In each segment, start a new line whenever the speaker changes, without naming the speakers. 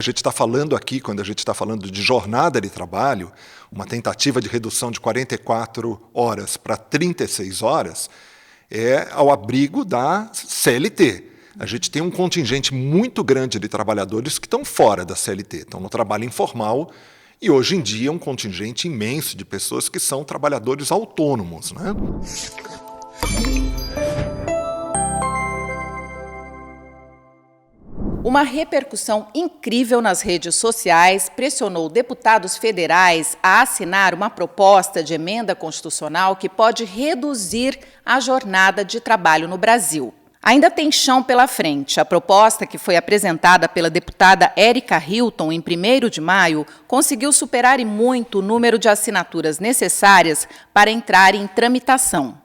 A gente está falando aqui, quando a gente está falando de jornada de trabalho, uma tentativa de redução de 44 horas para 36 horas, é ao abrigo da CLT. A gente tem um contingente muito grande de trabalhadores que estão fora da CLT, estão no trabalho informal, e hoje em dia um contingente imenso de pessoas que são trabalhadores autônomos, né?
Uma repercussão incrível nas redes sociais pressionou deputados federais a assinar uma proposta de emenda constitucional que pode reduzir a jornada de trabalho no Brasil. Ainda tem chão pela frente. A proposta, que foi apresentada pela deputada Érica Hilton em 1º de maio, conseguiu superar e muito o número de assinaturas necessárias para entrar em tramitação.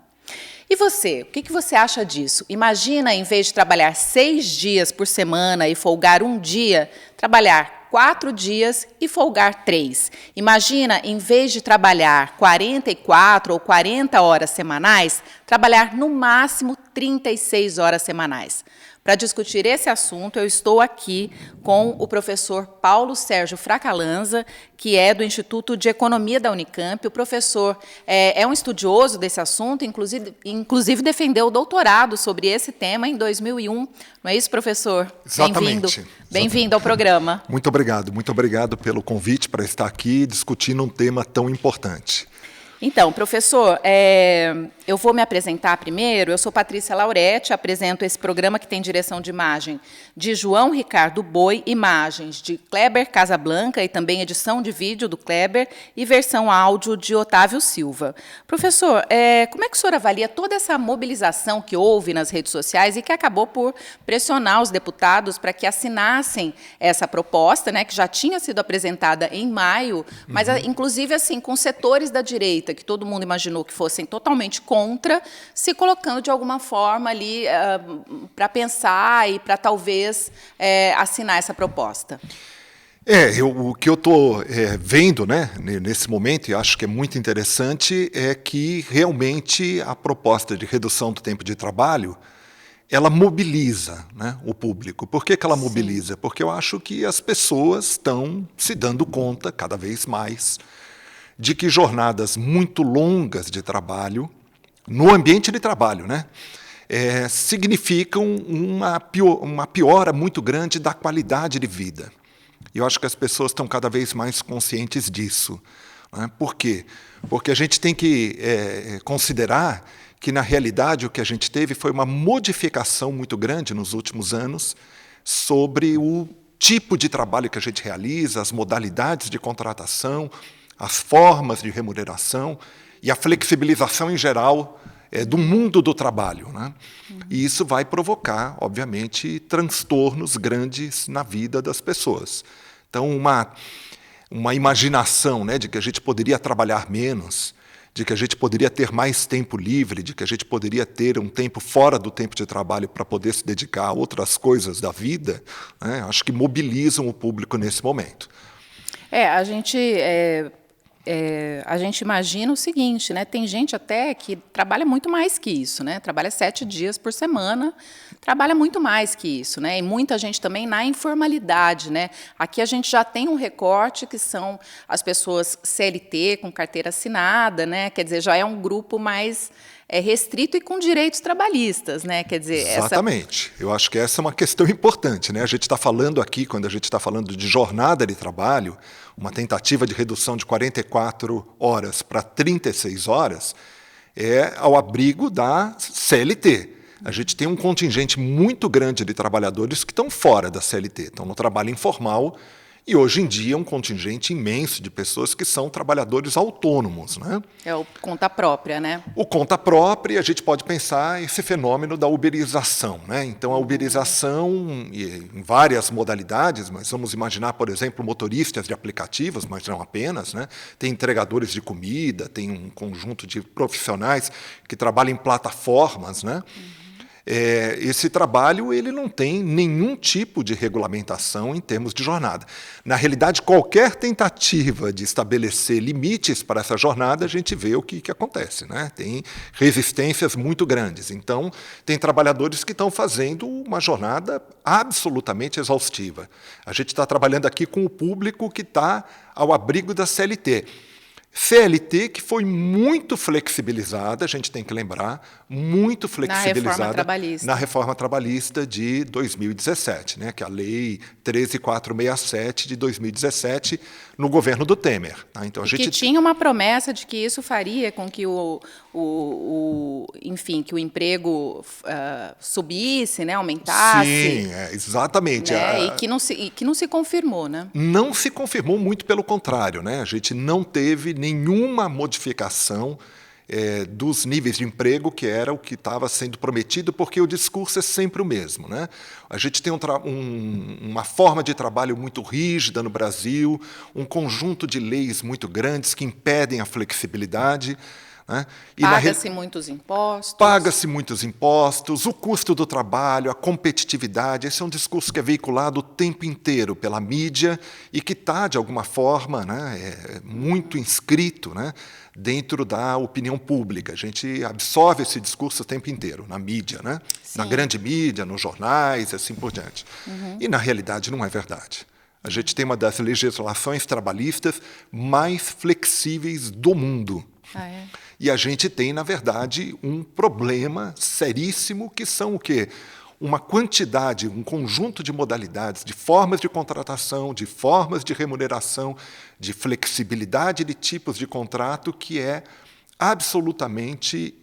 E você, o que você acha disso? Imagina, em vez de trabalhar 6 dias por semana e folgar um dia, trabalhar 4 dias e folgar 3. Imagina, em vez de trabalhar 44 ou 40 horas semanais, trabalhar no máximo 36 horas semanais. Para discutir esse assunto, eu estou aqui com o professor Paulo Sérgio Fracalanza, que é do Instituto de Economia da Unicamp. O professor é um estudioso desse assunto, inclusive defendeu o doutorado sobre esse tema em 2001. Não é isso, professor?
Exatamente.
Bem-vindo ao programa.
Muito obrigado pelo convite para estar aqui discutindo um tema tão importante.
Então, professor, eu vou me apresentar primeiro. Eu sou Patrícia Lauretti, apresento esse programa que tem direção de imagem de João Ricardo Boi, imagens de Kleber Casablanca e também edição de vídeo do Kleber e versão áudio de Otávio Silva. Professor, como é que o senhor avalia toda essa mobilização que houve nas redes sociais e que acabou por pressionar os deputados para que assinassem essa proposta, né, que já tinha sido apresentada em maio, mas, inclusive, assim, com setores da direita, que todo mundo imaginou que fossem totalmente contra, se colocando de alguma forma ali para pensar e para talvez assinar essa proposta?
O que eu estou vendo, né, nesse momento, e acho que é muito interessante, é que realmente a proposta de redução do tempo de trabalho, ela mobiliza, né, o público. Por que ela mobiliza? Porque eu acho que as pessoas estão se dando conta, cada vez mais, de que jornadas muito longas de trabalho, no ambiente de trabalho, né, significam uma piora muito grande da qualidade de vida. E eu acho que as pessoas estão cada vez mais conscientes disso, né? Por quê? Porque a gente tem que considerar que, na realidade, o que a gente teve foi uma modificação muito grande nos últimos anos sobre o tipo de trabalho que a gente realiza, as modalidades de contratação, as formas de remuneração e a flexibilização em geral do mundo do trabalho, né? E isso vai provocar, obviamente, transtornos grandes na vida das pessoas. Então, uma imaginação, né, de que a gente poderia trabalhar menos, de que a gente poderia ter mais tempo livre, de que a gente poderia ter um tempo fora do tempo de trabalho para poder se dedicar a outras coisas da vida, né, acho que mobilizam o público nesse momento.
A gente imagina o seguinte, né? Tem gente até que trabalha muito mais que isso, né? Trabalha 7 dias por semana, trabalha muito mais que isso, né? E muita gente também na informalidade, né? Aqui a gente já tem um recorte que são as pessoas CLT com carteira assinada, né? Quer dizer, já é um grupo mais restrito e com direitos trabalhistas, né? Quer dizer,
exatamente. Eu acho que essa é uma questão importante, né? A gente está falando aqui, quando a gente está falando de jornada de trabalho, uma tentativa de redução de 44 horas para 36 horas, é ao abrigo da CLT. A gente tem um contingente muito grande de trabalhadores que estão fora da CLT, estão no trabalho informal, e hoje em dia um contingente imenso de pessoas que são trabalhadores autônomos, né?
É o conta própria, né?
O conta própria, a gente pode pensar esse fenômeno da uberização, né? Então, a uberização em várias modalidades, mas vamos imaginar, por exemplo, motoristas de aplicativos, mas não apenas, né? Tem entregadores de comida, tem um conjunto de profissionais que trabalham em plataformas, né? esse trabalho ele não tem nenhum tipo de regulamentação em termos de jornada. Na realidade, qualquer tentativa de estabelecer limites para essa jornada, a gente vê o que acontece, né? Tem resistências muito grandes. Então, tem trabalhadores que estão fazendo uma jornada absolutamente exaustiva. A gente está trabalhando aqui com o público que está ao abrigo da CLT. CLT que foi muito flexibilizada, a gente tem que lembrar, muito flexibilizada na reforma trabalhista de 2017, né, que é a Lei 13.467 de 2017, no governo do Temer. Tá? Então,
que tinha uma promessa de que isso faria com que enfim, que o emprego subisse, né, aumentasse.
Sim, exatamente.
Né, e que não se confirmou, né?
Não se confirmou, muito pelo contrário, né? A gente não teve nenhuma modificação dos níveis de emprego, que era o que estava sendo prometido, porque o discurso é sempre o mesmo, né? A gente tem uma forma de trabalho muito rígida no Brasil, um conjunto de leis muito grandes que impedem a flexibilidade. Né?
Paga-se muitos impostos.
Paga-se muitos impostos, o custo do trabalho, a competitividade. Esse é um discurso que é veiculado o tempo inteiro pela mídia e que está, de alguma forma, né, muito inscrito, né, dentro da opinião pública. A gente absorve esse discurso o tempo inteiro, na mídia, né? Na grande mídia, nos jornais, assim por diante. E, na realidade, não é verdade. A gente tem uma das legislações trabalhistas mais flexíveis do mundo. E a gente tem, na verdade, um problema seríssimo, que são o quê? Uma quantidade, um conjunto de modalidades, de formas de contratação, de formas de remuneração, de flexibilidade de tipos de contrato, que é absolutamente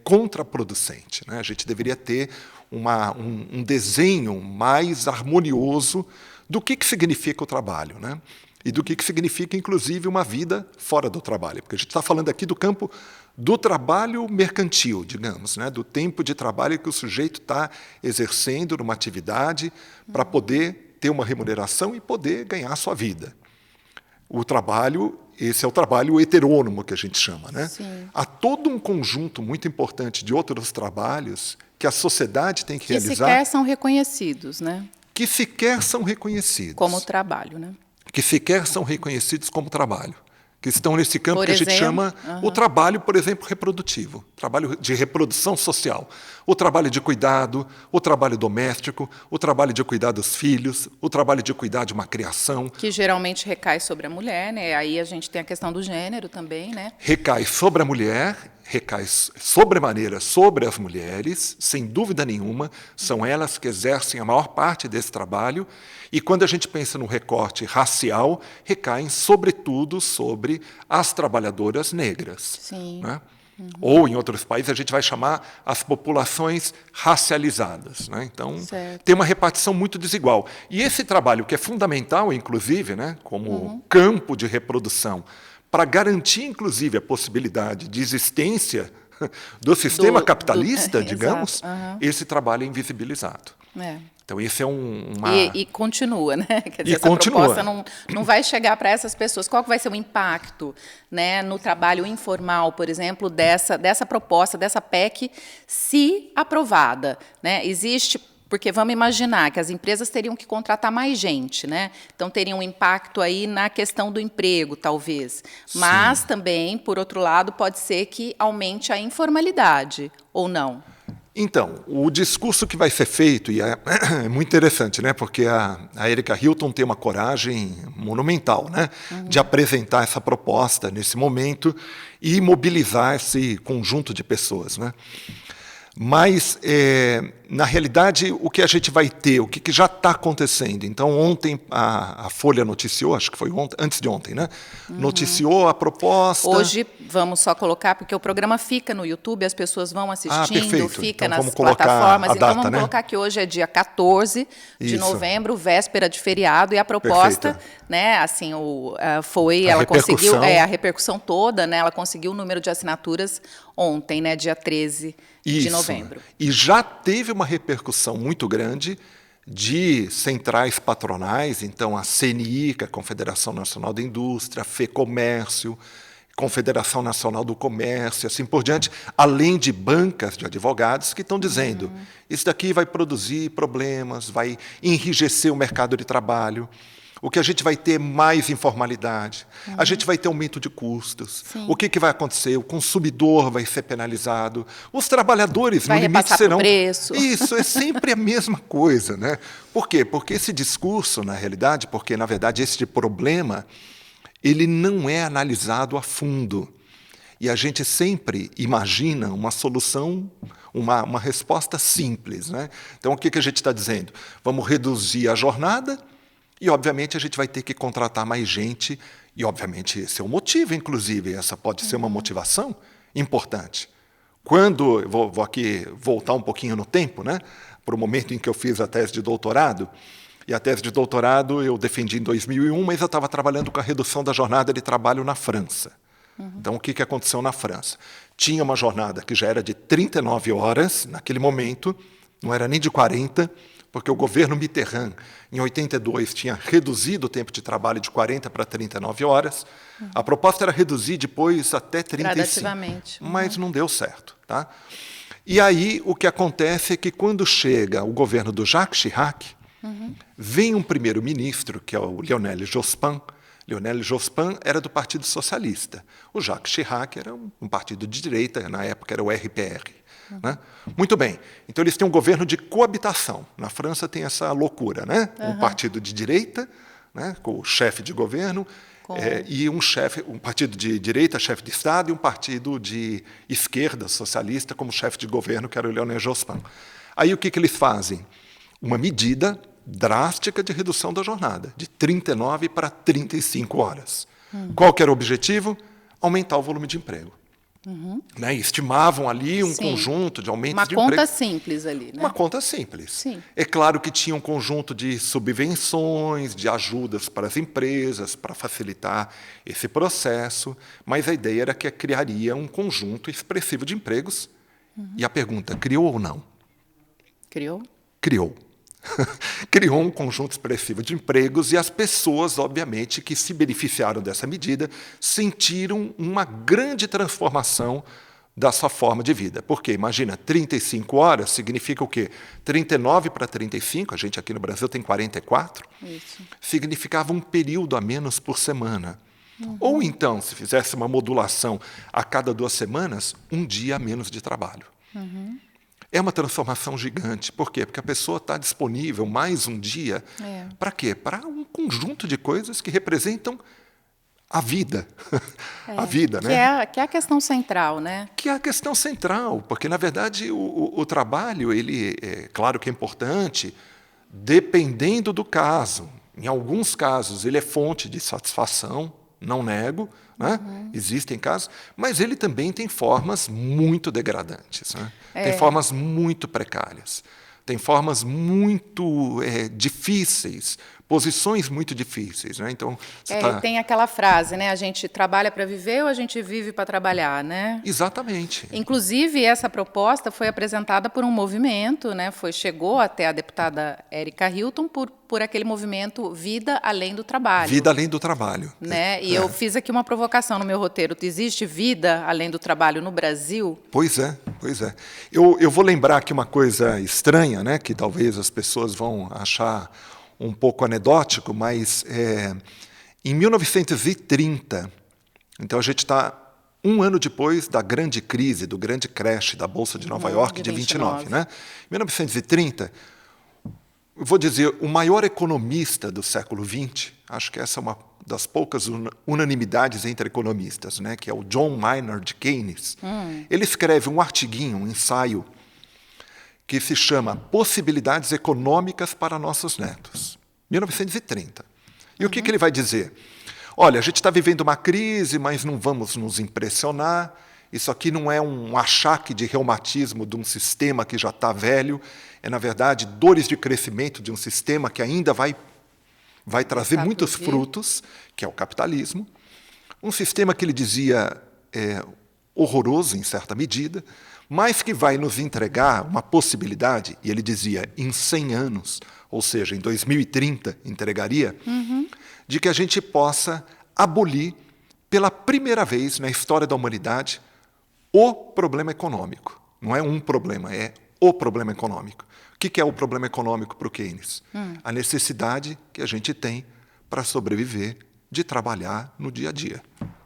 contraproducente. Né? A gente deveria ter um desenho mais harmonioso do que significa o trabalho, né? E do que significa, inclusive, uma vida fora do trabalho. Porque a gente está falando aqui do campo do trabalho mercantil, digamos, né? Do tempo de trabalho que o sujeito está exercendo numa atividade para poder ter uma remuneração e poder ganhar a sua vida. O trabalho, esse é o trabalho heterônomo que a gente chama, né? Há todo um conjunto muito importante de outros trabalhos que a sociedade tem que realizar.
Que sequer são reconhecidos, né?
Que sequer são reconhecidos.
Como trabalho, né?
Que sequer são reconhecidos como trabalho, que estão nesse campo que a gente chama o trabalho, por exemplo, reprodutivo, trabalho de reprodução social, o trabalho de cuidado, o trabalho doméstico, o trabalho de cuidar dos filhos, o trabalho de cuidar de uma criação.
Que geralmente recai sobre a mulher, né? Aí a gente tem a questão do gênero também, né?
Recai sobre a mulher, recai sobremaneira sobre as mulheres, sem dúvida nenhuma, são elas que exercem a maior parte desse trabalho, e quando a gente pensa no recorte racial, recaem sobretudo sobre as trabalhadoras negras.
Sim.
Né? Ou, em outros países, a gente vai chamar as populações racializadas. Né? Então, tem uma repartição muito desigual. E esse trabalho, que é fundamental, inclusive, né, como campo de reprodução, para garantir, inclusive, a possibilidade de existência do sistema capitalista, digamos, esse trabalho é invisibilizado. Então, esse é
E continua, né? Quer dizer, essa proposta não vai chegar para essas pessoas. Qual que vai ser o impacto, né, no trabalho informal, por exemplo, dessa proposta, dessa PEC, se aprovada? Né? Existe... Porque vamos imaginar que as empresas teriam que contratar mais gente, né? Então, teria um impacto aí na questão do emprego, talvez. Mas também, por outro lado, pode ser que aumente a informalidade, ou não?
Então, o discurso que vai ser feito, e é muito interessante, né? Porque a Erika Hilton tem uma coragem monumental, né? De apresentar essa proposta nesse momento e mobilizar esse conjunto de pessoas, né? Mas, na realidade, o que a gente vai ter, o que já está acontecendo? Então, ontem a Folha noticiou, acho que foi ontem, antes de ontem, né? Noticiou a proposta.
Hoje, vamos só colocar, porque o programa fica no YouTube, as pessoas vão assistindo, fica
então,
nas plataformas.
Data,
então, vamos colocar que hoje é dia 14 de novembro, véspera de feriado, e a proposta, né, assim, ela conseguiu a repercussão toda, né? Ela conseguiu o número de assinaturas ontem, né, dia 13 de novembro.
E já teve uma repercussão muito grande de centrais patronais, então a CNI, que é a Confederação Nacional da Indústria, a FEComércio, Confederação Nacional do Comércio, assim por diante, além de bancas de advogados que estão dizendo isso daqui vai produzir problemas, vai enrijecer o mercado de trabalho, o que a gente vai ter mais informalidade, a gente vai ter aumento de custos.
Sim.
O que vai acontecer? O consumidor vai ser penalizado, os trabalhadores,
vai
no limite, serão...
preço.
Isso, é sempre a mesma coisa, né? Por quê? Porque esse discurso, na realidade, porque, na verdade, esse problema, ele não é analisado a fundo. E a gente sempre imagina uma solução, uma resposta simples, né? Então, o que a gente está dizendo? Vamos reduzir a jornada e, obviamente, a gente vai ter que contratar mais gente. E, obviamente, esse é o motivo, inclusive. Essa pode ser uma motivação importante. Quando, vou aqui voltar um pouquinho no tempo, né? Para o momento em que eu fiz a tese de doutorado, e a tese de doutorado eu defendi em 2001, mas eu estava trabalhando com a redução da jornada de trabalho na França. Então, o que aconteceu na França? Tinha uma jornada que já era de 39 horas, naquele momento, não era nem de 40, porque o governo Mitterrand, em 82, tinha reduzido o tempo de trabalho de 40 para 39 horas. A proposta era reduzir depois até 35.
Gradativamente.
Mas não deu certo. Tá? E aí, o que acontece é que, quando chega o governo do Jacques Chirac, vem um primeiro-ministro, que é o Lionel Jospin. Lionel Jospin era do Partido Socialista. O Jacques Chirac era um partido de direita, na época era o RPR. Né? Muito bem. Então, eles têm um governo de coabitação. Na França tem essa loucura, né? Um partido de direita, né? Com o chefe de governo, e um partido de direita, chefe de Estado, e um partido de esquerda, socialista, como chefe de governo, que era o Lionel Jospin. Aí, o que eles fazem? Uma medida drástica de redução da jornada, de 39 para 35 horas. Qual que era o objetivo? Aumentar o volume de emprego. Né? Estimavam ali um conjunto de aumentos de emprego.
Uma conta simples ali, né?
Uma conta simples.
Sim.
É claro que tinha um conjunto de subvenções, de ajudas para as empresas, para facilitar esse processo, mas a ideia era que criaria um conjunto expressivo de empregos. E a pergunta, criou ou não?
Criou?
Criou. Criou um conjunto expressivo de empregos e as pessoas, obviamente, que se beneficiaram dessa medida, sentiram uma grande transformação da sua forma de vida. Porque, imagina, 35 horas significa o quê? 39 para 35, a gente aqui no Brasil tem 44,
Isso.
significava um período a menos por semana. Ou então, se fizesse uma modulação a cada 2 semanas, um dia a menos de trabalho. É uma transformação gigante. Por quê? Porque a pessoa está disponível mais um dia. Para quê? Para um conjunto de coisas que representam a vida. A vida, né?
Que é a questão central, né?
Que é a questão central, porque, na verdade, o trabalho, ele é claro que é importante, dependendo do caso. Em alguns casos, ele é fonte de satisfação, não nego, né? Existem casos, mas ele também tem formas muito degradantes, né? Tem formas muito precárias, tem formas muito difíceis, posições muito difíceis, né? Então,
tem aquela frase, né? A gente trabalha para viver ou a gente vive para trabalhar, né?
Exatamente.
Inclusive, essa proposta foi apresentada por um movimento, né? Chegou até a deputada Érica Hilton por aquele movimento Vida Além do Trabalho.
Vida Além do Trabalho.
Né? E eu fiz aqui uma provocação no meu roteiro. Existe vida além do trabalho no Brasil?
Pois é, pois é. Eu vou lembrar aqui uma coisa estranha, né? Que talvez as pessoas vão achar um pouco anedótico, mas em 1930, então a gente está um ano depois da grande crise, do grande crash da Bolsa de Nova York de 29. Né? Em 1930, eu vou dizer, o maior economista do século XX, acho que essa é uma das poucas unanimidades entre economistas, né, que é o John Maynard Keynes, ele escreve um artiguinho, um ensaio, que se chama Possibilidades Econômicas para Nossos Netos, 1930. E o que ele vai dizer? Olha, a gente está vivendo uma crise, mas não vamos nos impressionar. Isso aqui não é um achaque de reumatismo de um sistema que já está velho. É, na verdade, dores de crescimento de um sistema que ainda vai trazer muitos frutos, que é o capitalismo. Um sistema que ele dizia horroroso, em certa medida, mas que vai nos entregar uma possibilidade, e ele dizia em 100 anos, ou seja, em 2030 entregaria, de que a gente possa abolir pela primeira vez na história da humanidade, o problema econômico. Não é um problema, é o problema econômico. O que é o problema econômico para o Keynes? A necessidade que a gente tem para sobreviver de trabalhar no dia a dia.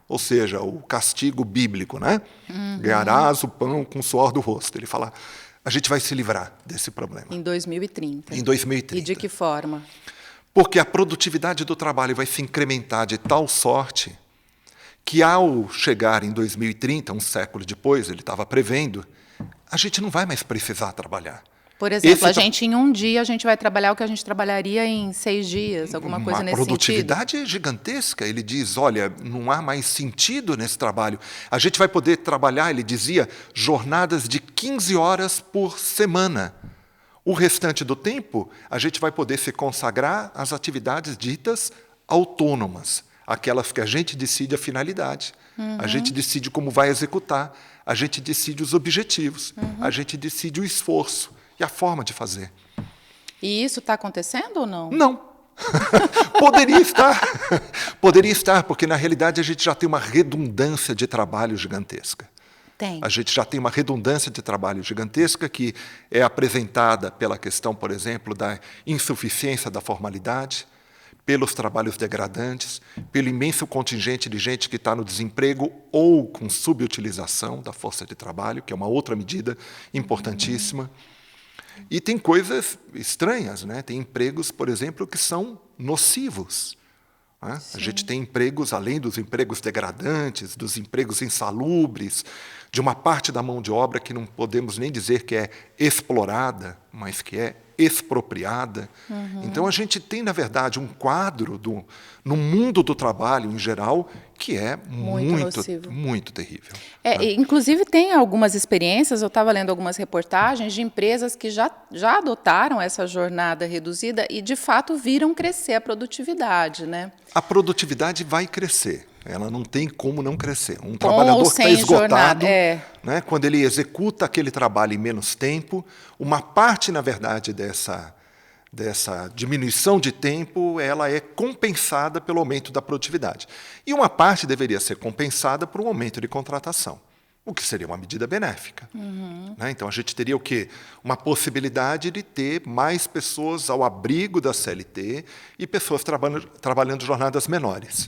Ou seja, o castigo bíblico, né? Ganharás o pão com o suor do rosto. Ele fala, a gente vai se livrar desse problema.
Em 2030.
Em 2030.
E de que forma?
Porque a produtividade do trabalho vai se incrementar de tal sorte que, ao chegar em 2030, um século depois, ele estava prevendo, a gente não vai mais precisar trabalhar.
Por exemplo, em um dia, a gente vai trabalhar o que a gente trabalharia em 6 dias, alguma coisa nesse sentido?
Uma produtividade gigantesca. Ele diz, olha, não há mais sentido nesse trabalho. A gente vai poder trabalhar, ele dizia, jornadas de 15 horas por semana. O restante do tempo, a gente vai poder se consagrar às atividades ditas autônomas, aquelas que a gente decide a finalidade, a gente decide como vai executar, a gente decide os objetivos, a gente decide o esforço e a forma de fazer.
E isso está acontecendo ou não?
Não. Poderia estar. Poderia estar, porque, na realidade, a gente já tem uma redundância de trabalho gigantesca.
Tem.
A gente já tem uma redundância de trabalho gigantesca que é apresentada pela questão, por exemplo, da insuficiência da formalidade, pelos trabalhos degradantes, pelo imenso contingente de gente que está no desemprego ou com subutilização da força de trabalho, que é uma outra medida importantíssima. E tem coisas estranhas, né? Tem empregos, por exemplo, que são nocivos. Né? A gente tem empregos, além dos empregos degradantes, dos empregos insalubres, de uma parte da mão de obra que não podemos nem dizer que é explorada, mas que é expropriada. Então, a gente tem, na verdade, um quadro no mundo do trabalho, em geral, que é muito terrível.
Inclusive, tem algumas experiências, eu estava lendo algumas reportagens de empresas que já adotaram essa jornada reduzida e, de fato, viram crescer a produtividade, né?
A produtividade vai crescer. Ela não tem como não crescer. Um trabalhador que está esgotado, né, quando ele executa aquele trabalho em menos tempo, uma parte, na verdade, dessa diminuição de tempo, ela é compensada pelo aumento da produtividade. E uma parte deveria ser compensada por um aumento de contratação, o que seria uma medida benéfica. Né? Então, a gente teria o quê? Uma possibilidade de ter mais pessoas ao abrigo da CLT e pessoas trabalhando jornadas menores.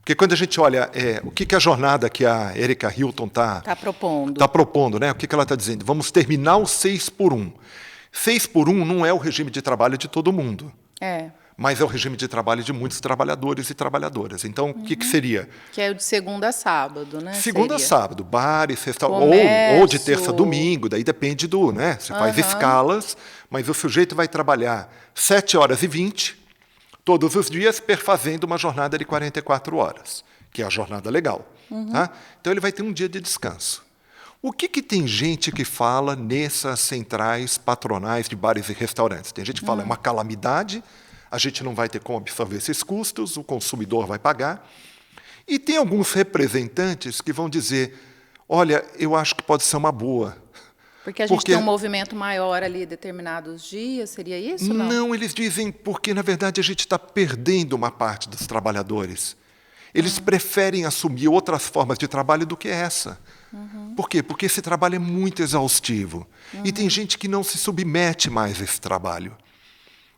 Porque quando a gente olha o que a jornada que a Erika Hilton está propondo, né? O que ela está dizendo? Vamos terminar o 6x1. 6x1 não é o regime de trabalho de todo mundo, mas é o regime de trabalho de muitos trabalhadores e trabalhadoras. Então, o que seria?
Que é o de segunda a sábado, né?
Segunda a sábado, bares, restaurantes, ou de terça a domingo, daí depende do... Né? Você faz escalas, mas o sujeito vai trabalhar 7h20, todos os dias, perfazendo uma jornada de 44 horas, que é a jornada legal. Tá? Então, ele vai ter um dia de descanso. O que tem gente que fala nessas centrais patronais de bares e restaurantes? Tem gente que fala, é uma calamidade, a gente não vai ter como absorver esses custos, o consumidor vai pagar. E tem alguns representantes que vão dizer, olha, eu acho que pode ser uma boa.
Porque a gente tem um movimento maior ali determinados dias, seria isso?
Não, eles dizem porque, na verdade, a gente está perdendo uma parte dos trabalhadores. Eles preferem assumir outras formas de trabalho do que essa. Por quê? Porque esse trabalho é muito exaustivo. E tem gente que não se submete mais a esse trabalho.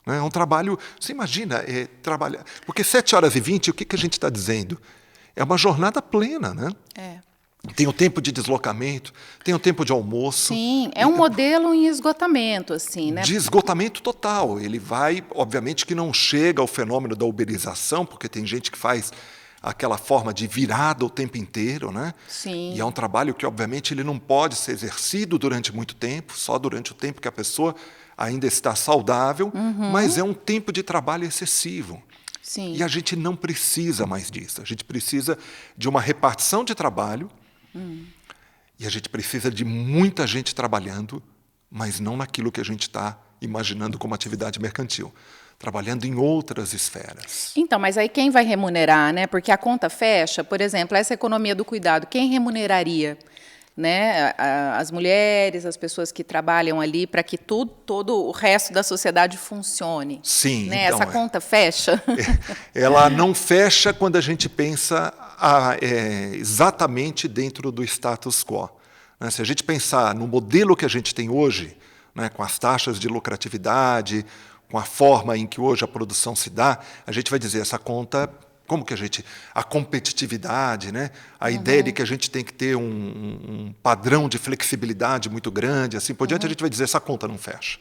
É um trabalho... Você imagina, trabalhar... Porque 7h20, o que a gente está dizendo? É uma jornada plena, né? Tem o tempo de deslocamento, tem o tempo de almoço.
Sim, é um modelo em esgotamento, assim, né?
De esgotamento total. Ele vai, obviamente, que não chega ao fenômeno da uberização, porque tem gente que faz aquela forma de virada o tempo inteiro, né?
Sim.
E é um trabalho que, obviamente, ele não pode ser exercido durante muito tempo, só durante o tempo que a pessoa ainda está saudável, mas é um tempo de trabalho excessivo.
Sim.
E a gente não precisa mais disso. A gente precisa de uma repartição de trabalho e a gente precisa de muita gente trabalhando, mas não naquilo que a gente está imaginando como atividade mercantil, trabalhando em outras esferas.
Então, mas aí quem vai remunerar, né? Porque a conta fecha, por exemplo, essa economia do cuidado, quem remuneraria? Né? As mulheres, as pessoas que trabalham ali para que todo o resto da sociedade funcione.
Sim.
Né?
Então,
essa conta fecha?
Ela não fecha quando a gente pensa exatamente dentro do status quo. Né? Se a gente pensar no modelo que a gente tem hoje, né, com as taxas de lucratividade, com a forma em que hoje a produção se dá, a gente vai dizer essa conta, como que a competitividade, né, a ideia de que a gente tem que ter um padrão de flexibilidade muito grande, assim por diante, a gente vai dizer essa conta não fecha.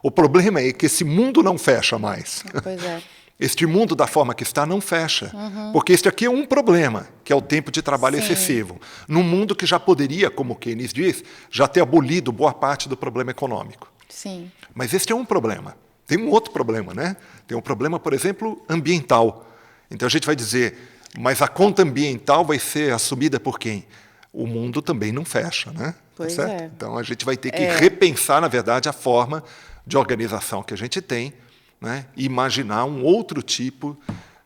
O problema é que esse mundo não fecha mais.
Pois é.
Este mundo, da forma que está, não fecha. Porque este aqui é um problema, que é o tempo de trabalho excessivo. Num mundo que já poderia, como Keynes diz, já ter abolido boa parte do problema econômico.
Sim.
Mas este é um problema. Tem um outro problema, né? Tem um problema, por exemplo, ambiental. Então a gente vai dizer, mas a conta ambiental vai ser assumida por quem? O mundo também não fecha, né?
Pois
tá
é.
Então a gente vai ter que repensar, na verdade, a forma de organização que a gente tem, né? E imaginar um outro tipo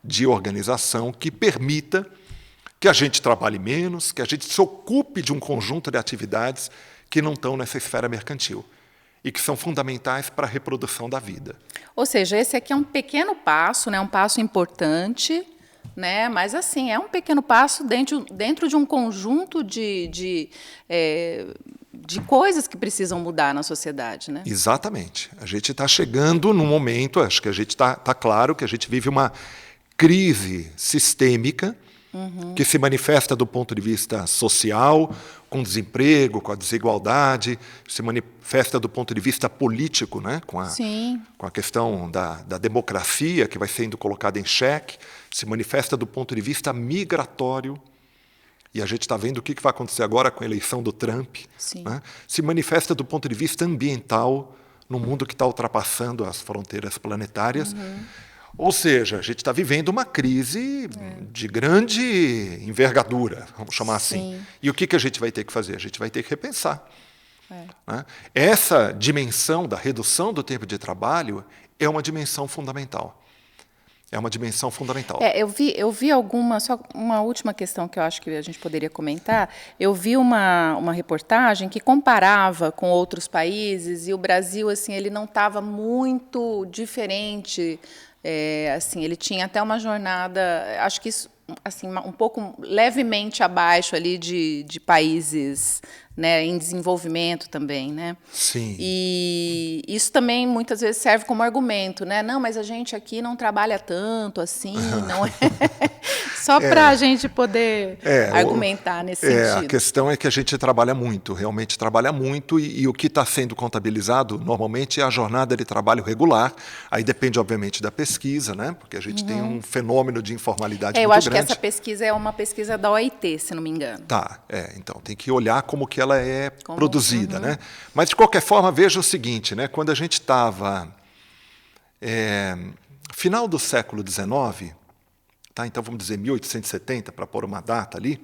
de organização que permita que a gente trabalhe menos, que a gente se ocupe de um conjunto de atividades que não estão nessa esfera mercantil e que são fundamentais para a reprodução da vida.
Ou seja, esse aqui é um pequeno passo, né, um passo importante, né, mas assim, é um pequeno passo dentro de um conjunto de coisas que precisam mudar na sociedade. Né?
Exatamente. A gente está chegando num momento, acho que a gente está claro que a gente vive uma crise sistêmica que se manifesta do ponto de vista social, com o desemprego, com a desigualdade, se manifesta do ponto de vista político, né? com a questão da democracia que vai sendo colocada em xeque, se manifesta do ponto de vista migratório, e a gente está vendo o que vai acontecer agora com a eleição do Trump, né? Se manifesta do ponto de vista ambiental, num mundo que está ultrapassando as fronteiras planetárias. Ou seja, a gente está vivendo uma crise de grande envergadura, vamos chamar assim. E o que a gente vai ter que fazer? A gente vai ter que repensar. Né? Essa dimensão da redução do tempo de trabalho é uma dimensão fundamental. É uma dimensão fundamental.
Eu vi só uma última questão que eu acho que a gente poderia comentar. Eu vi uma reportagem que comparava com outros países e o Brasil, assim, ele não estava muito diferente. Assim, ele tinha até uma jornada, acho que isso, assim, um pouco levemente abaixo ali de países, né, em desenvolvimento também, né?
Sim.
E isso também muitas vezes serve como argumento, né? Não, mas a gente aqui não trabalha tanto assim, não é? Só para a gente poder argumentar nesse sentido.
A questão é que a gente trabalha muito, realmente trabalha muito, e o que está sendo contabilizado normalmente é a jornada de trabalho regular. Aí depende, obviamente, da pesquisa, né? Porque a gente tem um fenômeno de informalidade muito grande.
Eu acho que essa pesquisa é uma pesquisa da OIT, se não me engano.
Então tem que olhar como que ela é produzida, né? Mas, de qualquer forma, veja o seguinte, né? Quando a gente estava final do século XIX, então vamos dizer 1870, para pôr uma data ali,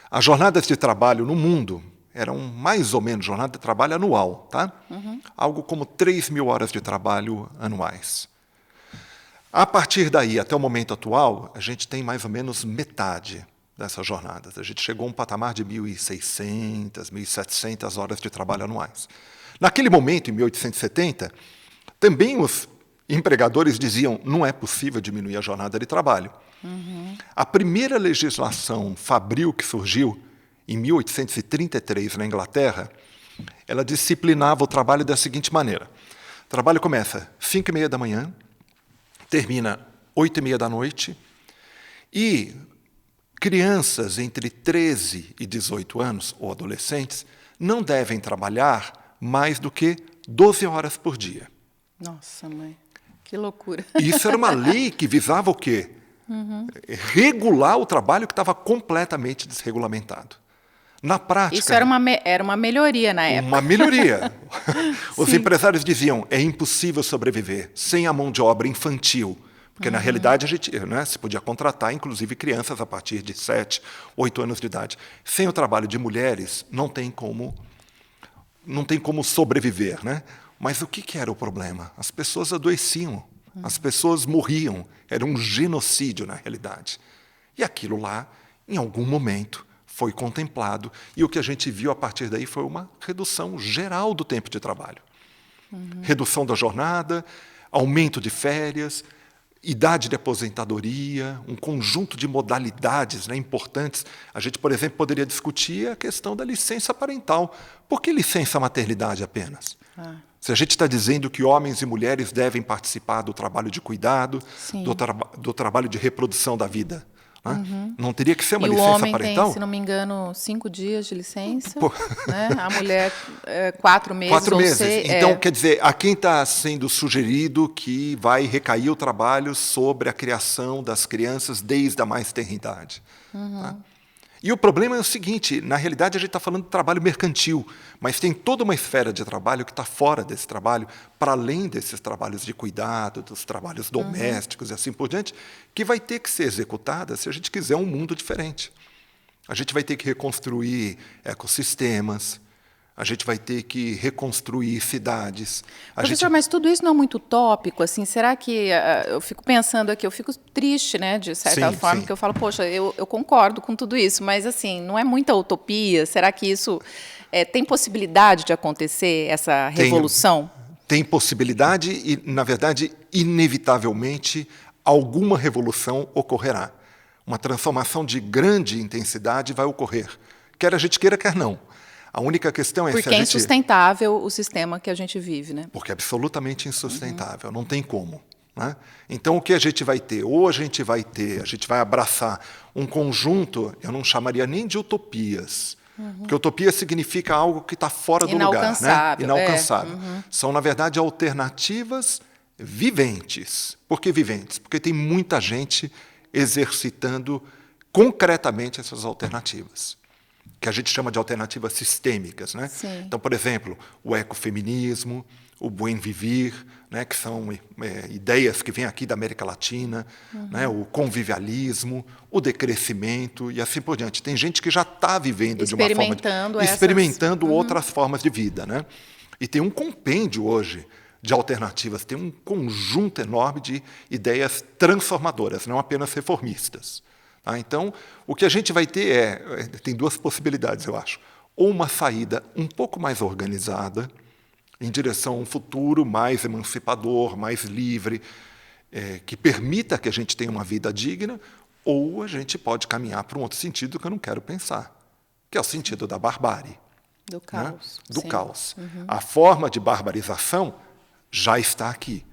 as jornadas de trabalho no mundo eram mais ou menos jornada de trabalho anual, tá? Algo como 3.000 horas de trabalho anuais. A partir daí, até o momento atual, a gente tem mais ou menos metade dessas jornadas. A gente chegou a um patamar de 1.600, 1.700 horas de trabalho anuais. Naquele momento, em 1870, também os empregadores diziam não é possível diminuir a jornada de trabalho. A primeira legislação fabril que surgiu em 1833 na Inglaterra, ela disciplinava o trabalho da seguinte maneira. O trabalho começa às 5h30 da manhã, termina 8h30 da noite, e crianças entre 13 e 18 anos, ou adolescentes, não devem trabalhar mais do que 12 horas por dia.
Nossa, mãe, que loucura.
Isso era uma lei que visava o quê? Regular o trabalho que estava completamente desregulamentado. Na prática...
Isso era uma melhoria na época.
Uma melhoria. Os empresários diziam, é impossível sobreviver sem a mão de obra infantil. Porque, na realidade, a gente, né, se podia contratar, inclusive, crianças a partir de 7, 8 anos de idade. Sem o trabalho de mulheres, não tem como sobreviver. Né? Mas o que era o problema? As pessoas adoeciam, as pessoas morriam. Era um genocídio, na realidade. E aquilo lá, em algum momento, foi contemplado. E o que a gente viu a partir daí foi uma redução geral do tempo de trabalho. Redução da jornada, aumento de férias, idade de aposentadoria, um conjunto de modalidades, né, importantes. A gente, por exemplo, poderia discutir a questão da licença parental. Por que licença maternidade apenas? Se a gente está dizendo que homens e mulheres devem participar do trabalho de cuidado, do trabalho de reprodução da vida, né? Não teria que ser uma licença
parental? E o homem
parental?
tem, se não me engano, 5 dias de licença, né? A mulher, 4 meses.
4 meses. Então,
quer
quer dizer, a quem está sendo sugerido que vai recair o trabalho sobre a criação das crianças desde a mais tenra idade. Tá? E o problema é o seguinte, na realidade a gente está falando de trabalho mercantil, mas tem toda uma esfera de trabalho que está fora desse trabalho, para além desses trabalhos de cuidado, dos trabalhos domésticos e assim por diante, que vai ter que ser executada se a gente quiser um mundo diferente. A gente vai ter que reconstruir ecossistemas, a gente vai ter que reconstruir cidades.
Professor, mas tudo isso não é muito utópico? Assim, será que... eu fico pensando aqui, eu fico triste, né, de certa forma, que eu falo, poxa, eu concordo com tudo isso, mas assim, não é muita utopia? Será que isso tem possibilidade de acontecer, essa revolução?
Tem possibilidade e, na verdade, inevitavelmente, alguma revolução ocorrerá. Uma transformação de grande intensidade vai ocorrer, quer a gente queira, quer não. A única questão é
porque
se a gente...
é insustentável o sistema que a gente vive, né?
Porque é absolutamente insustentável, não tem como. Né? Então, o que a gente vai ter? Ou a gente vai abraçar um conjunto, eu não chamaria nem de utopias, porque utopia significa algo que está fora do lugar. Né? Inalcançável. São, na verdade, alternativas viventes. Por que viventes? Porque tem muita gente exercitando concretamente essas alternativas, que a gente chama de alternativas sistêmicas. Né? Então, por exemplo, o ecofeminismo, o buen vivir, né, que são ideias que vêm aqui da América Latina, né, o convivialismo, o decrescimento e assim por diante. Tem gente que já está vivendo de uma forma... Experimentando outras formas de vida. Né? E tem um compêndio hoje de alternativas, tem um conjunto enorme de ideias transformadoras, não apenas reformistas. Então, o que a gente vai ter tem 2 possibilidades, eu acho. Ou uma saída um pouco mais organizada, em direção a um futuro mais emancipador, mais livre, que permita que a gente tenha uma vida digna, ou a gente pode caminhar para um outro sentido que eu não quero pensar, que é o sentido da barbárie.
Do caos.
Né? Do caos. A forma de barbarização já está aqui.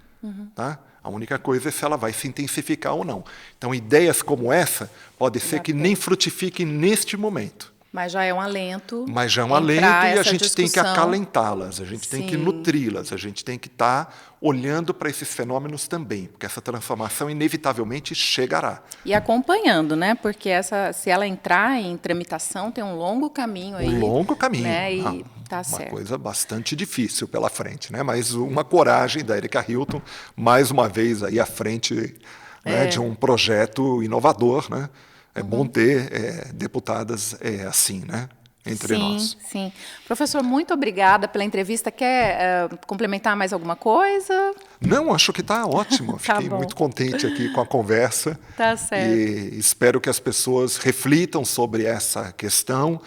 Tá? A única coisa é se ela vai se intensificar ou não. Então, ideias como essa pode ser que nem frutifiquem neste momento.
Mas já é um alento.
Mas já é um alento e a gente tem que acalentá-las, a gente tem que nutri-las, a gente tem que estar olhando para esses fenômenos também, porque essa transformação inevitavelmente chegará.
E acompanhando, né? Porque se ela entrar em tramitação, tem um longo caminho aí.
Um longo caminho.
Né? E tá
uma
certo.
Coisa bastante difícil pela frente, né? Mas uma coragem da Erika Hilton, mais uma vez aí à frente, né, de um projeto inovador, né? É bom ter deputadas assim, né, entre nós.
Sim. Professor, muito obrigada pela entrevista. Quer complementar mais alguma coisa?
Não, acho que está ótimo. Fiquei muito contente aqui com a conversa.
Tá certo.
E espero que as pessoas reflitam sobre essa questão,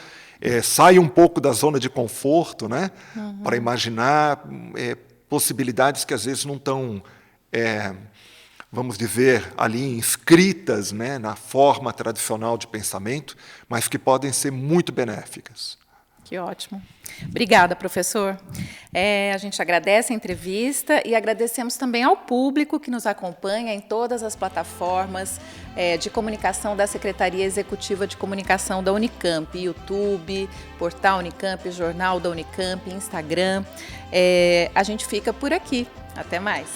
saiam um pouco da zona de conforto, né, para imaginar possibilidades que às vezes não estão... vamos dizer, ali inscritas, né, na forma tradicional de pensamento, mas que podem ser muito benéficas.
Que ótimo. Obrigada, professor. A gente agradece a entrevista e agradecemos também ao público que nos acompanha em todas as plataformas de comunicação da Secretaria Executiva de Comunicação da Unicamp, YouTube, Portal Unicamp, Jornal da Unicamp, Instagram. A gente fica por aqui. Até mais.